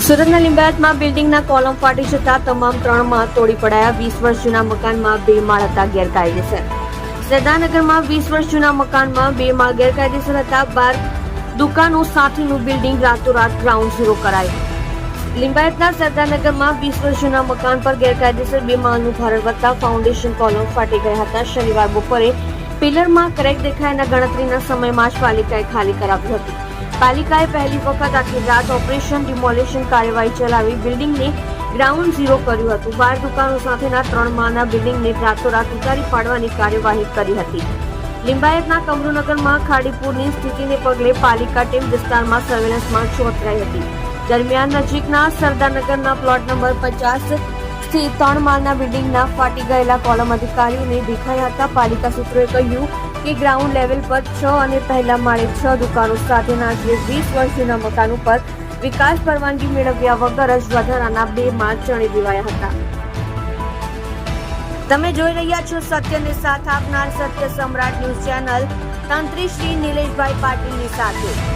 સુરતના લિંબાયતમાં બિલ્ડિંગના કોલમ ફાટી જતા તમામ 3 માળ તોડી પડાયા। 20 વર્ષ જૂના મકાનમાં 2 માળ હતા ગેરકાયદેસર। સરદારનગરમાં 20 વર્ષ જૂના મકાનમાં 2 માળ ગેરકાયદેસર હતા। 12 દુકાનો સાથેનું બિલ્ડિંગ રાતોરાત ગ્રાઉન્ડ ઝીરો કરાયું। લિંબાયતના સરદારનગરમાં 20 વર્ષ જૂના મકાન પર ગેરકાયદેસર 2 માળનું ભારણ વધતા ફાઉન્ડેશન કોલમ ફાટી ગયા હતા। શનિવાર બપોરે પિલરમાં ક્રેક દેખાયાના ગણતરીના સમયમાં જ પાલિકાએ ખાલી કરાવ્યું હતું। પાલિકાએ પહેલી વખત આખી રાત ઓપરેશન ડિમોલિશન કાર્યવાહી ચલાવી બિલ્ડિંગને ગ્રાઉન્ડ ઝીરો કર્યું હતું। 12 દુકાનો સાથેના 3 માળના બિલ્ડિંગને રાતોરાત ઉતારી પાડવાની કાર્યવાહી કરી હતી। લિંબાયતના કમરુનગરમાં ખાડીપુરની સ્થિતિને પગલે પાલિકા ટીમ વિસ્તારમાં સર્વેલન્સમાં ચોતરાઈ હતી। દરમિયાન નજીકના સરદારનગરના પ્લોટ નંબર 50 સ્થિત 3 માળના બિલ્ડિંગના ફાટી ગયેલા કોલમ અધિકારીઓને દેખાયા હતા। પાલિકા સૂત્રોએ કહ્યું કે ગ્રાઉન્ડ લેવલ પર 6 અને પહેલા માળે 6 દુકાનો સાથેના આશરે 20 વર્ષ જૂના મકાન ઉપર વિકાસ પરવાનગી મેળવ્યા વગર જ વધારાના 2 માળ ચણી દેવાયા હતા। તમે જોઈ રહ્યા છો સત્યને સાથ આપનાર સત્ય સમ્રાટ ન્યૂઝ ચેનલ તંત્રી શ્રી નિલેશભાઈ પાટીલની સાથે।